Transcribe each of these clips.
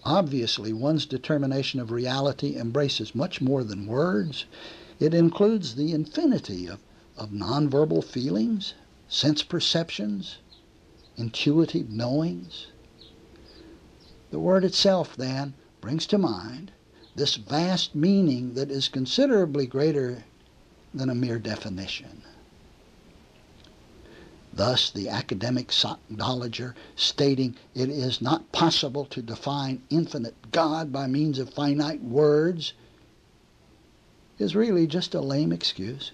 Obviously, one's determination of reality embraces much more than words. It includes the infinity of nonverbal feelings, sense perceptions, intuitive knowings. The word itself, then, brings to mind this vast meaning that is considerably greater than a mere definition. Thus, the academic knowledger stating it is not possible to define infinite God by means of finite words is really just a lame excuse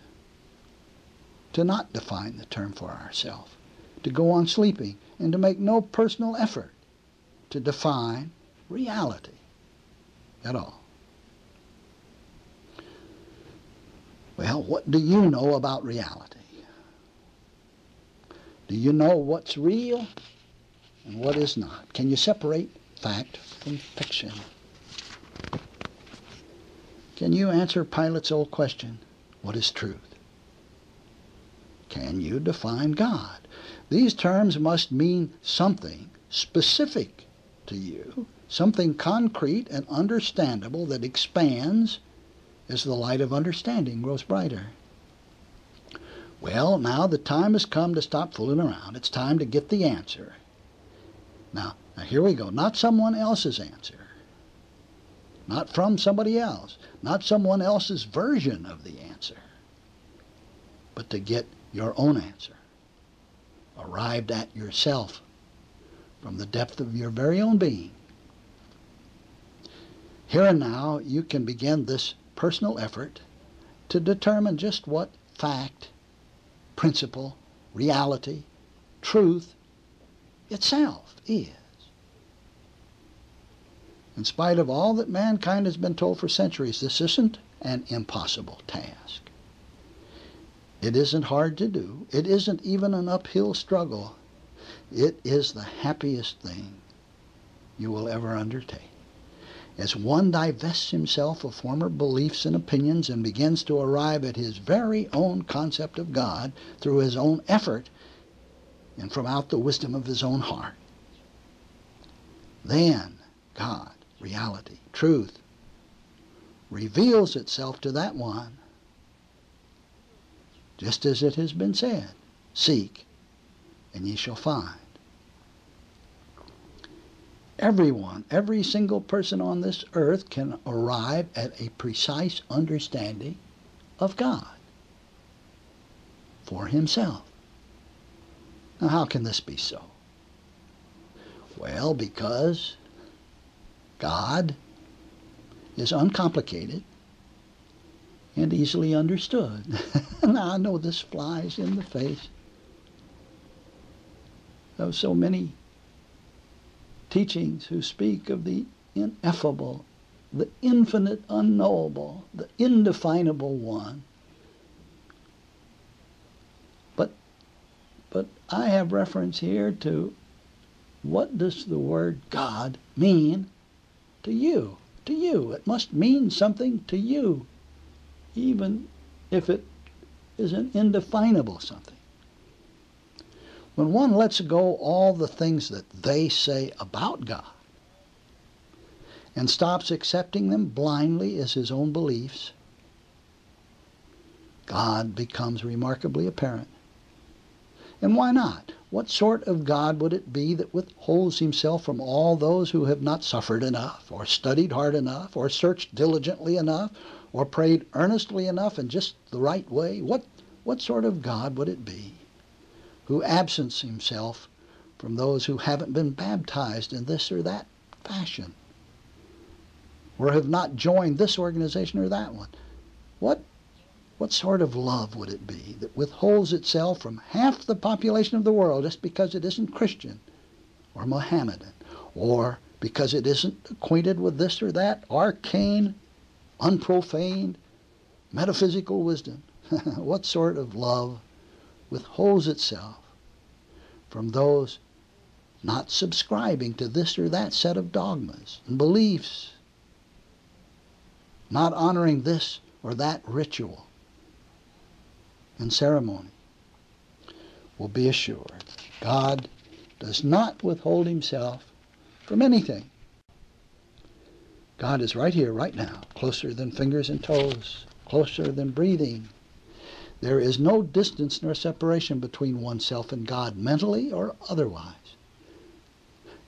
to not define the term for ourselves, to go on sleeping, and to make no personal effort to define reality at all. Well, what do you know about reality? Do you know what's real and what is not? Can you separate fact from fiction? Can you answer Pilate's old question, what is truth? Can you define God? These terms must mean something specific to you, something concrete and understandable that expands as the light of understanding grows brighter. Well, now the time has come to stop fooling around. It's time to get the answer. Now here we go. Not someone else's answer. Not from somebody else. Not someone else's version of the answer. But to get your own answer. Arrived at yourself from the depth of your very own being. Here and now you can begin this personal effort to determine just what fact, principle, reality, truth itself is. In spite of all that mankind has been told for centuries, this isn't an impossible task. It isn't hard to do. It isn't even an uphill struggle. It is the happiest thing you will ever undertake. As one divests himself of former beliefs and opinions and begins to arrive at his very own concept of God through his own effort and from out the wisdom of his own heart, then God, reality, truth, reveals itself to that one, just as it has been said, seek and ye shall find. Everyone, every single person on this earth can arrive at a precise understanding of God for himself. Now, how can this be so? Well, because God is uncomplicated and easily understood. Now, I know this flies in the face of so many teachings who speak of the ineffable, the infinite unknowable, the indefinable one. But I have reference here to what does the word God mean to you? To you. It must mean something to you, even if it is an indefinable something. When one lets go all the things that they say about God and stops accepting them blindly as his own beliefs, God becomes remarkably apparent. And why not? What sort of God would it be that withholds himself from all those who have not suffered enough, or studied hard enough, or searched diligently enough, or prayed earnestly enough in just the right way? What sort of God would it be who absents himself from those who haven't been baptized in this or that fashion, or have not joined this organization or that one? What sort of love would it be that withholds itself from half the population of the world just because it isn't Christian or Mohammedan, or because it isn't acquainted with this or that arcane, unprofaned, metaphysical wisdom? What sort of love withholds itself from those not subscribing to this or that set of dogmas and beliefs, not honoring this or that ritual and ceremony? Will be assured, God does not withhold himself from anything. God is right here, right now, closer than fingers and toes, closer than breathing. There is no distance nor separation between oneself and God, mentally or otherwise.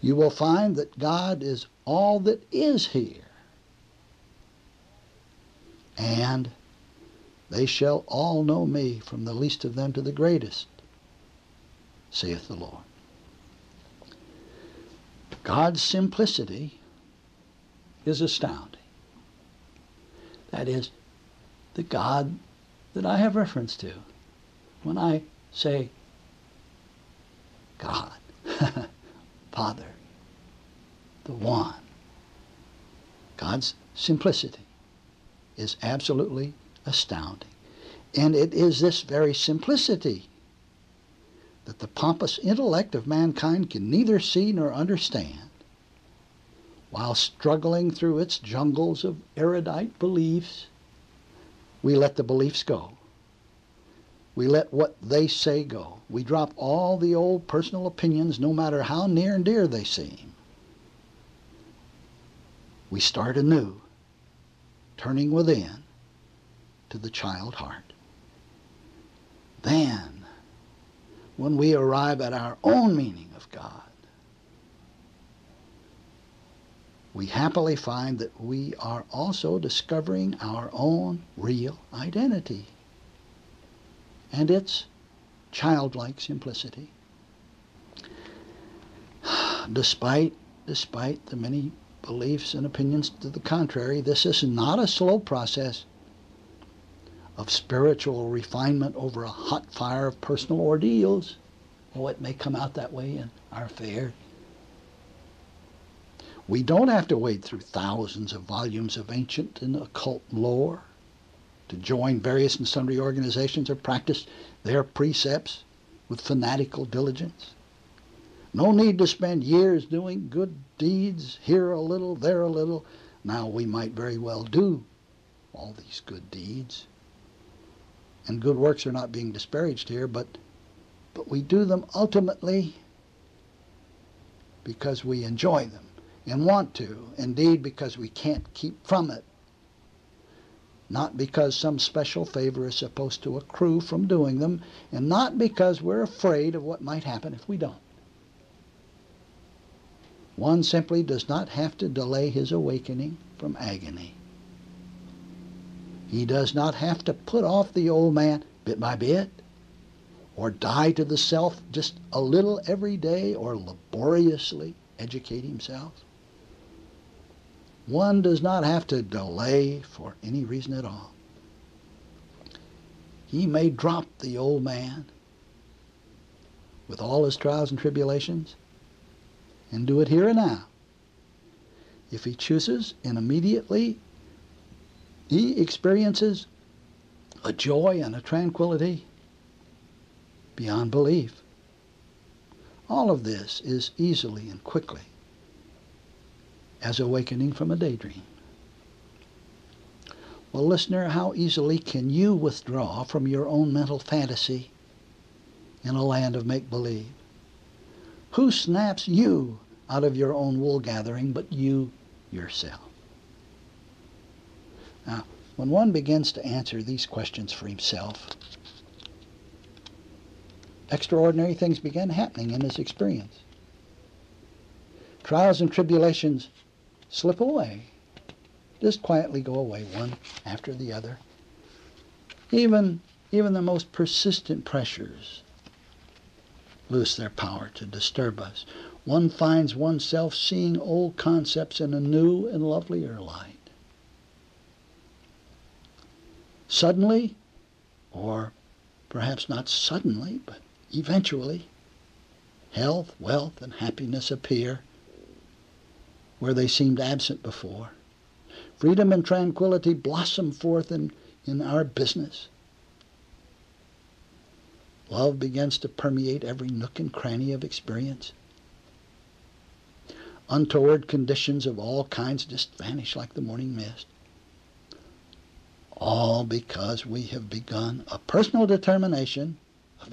You will find that God is all that is here. And they shall all know me, from the least of them to the greatest, saith the Lord. God's simplicity is astounding. That is, the God that I have reference to when I say God, Father, the one. God's simplicity is absolutely astounding. And it is this very simplicity that the pompous intellect of mankind can neither see nor understand, while struggling through its jungles of erudite beliefs. We let the beliefs go. We let what they say go. We drop all the old personal opinions, no matter how near and dear they seem. We start anew, turning within to the child heart. Then, when we arrive at our own meaning of God, we happily find that we are also discovering our own real identity and its childlike simplicity. Despite the many beliefs and opinions to the contrary, this is not a slow process of spiritual refinement over a hot fire of personal ordeals. Oh, it may come out that way in our fare. We don't have to wade through thousands of volumes of ancient and occult lore to join various and sundry organizations or practice their precepts with fanatical diligence. No need to spend years doing good deeds, here a little, there a little. Now, we might very well do all these good deeds, and good works are not being disparaged here, but we do them ultimately because we enjoy them and want to, indeed because we can't keep from it, not because some special favor is supposed to accrue from doing them, and not because we're afraid of what might happen if we don't. One simply does not have to delay his awakening from agony. He does not have to put off the old man bit by bit, or die to the self just a little every day, or laboriously educate himself. One does not have to delay for any reason at all. He may drop the old man with all his trials and tribulations and do it here and now, if he chooses, and immediately he experiences a joy and a tranquility beyond belief. All of this is easily and quickly as awakening from a daydream. Well, listener, how easily can you withdraw from your own mental fantasy in a land of make-believe? Who snaps you out of your own wool gathering but you yourself? Now, when one begins to answer these questions for himself, extraordinary things begin happening in his experience. Trials and tribulations slip away, just quietly go away, one after the other. Even the most persistent pressures lose their power to disturb us. One finds oneself seeing old concepts in a new and lovelier light. Suddenly, or perhaps not suddenly, but eventually, health, wealth, and happiness appear where they seemed absent before. Freedom and tranquility blossom forth in our business. Love begins to permeate every nook and cranny of experience. Untoward conditions of all kinds just vanish like the morning mist. All because we have begun a personal determination of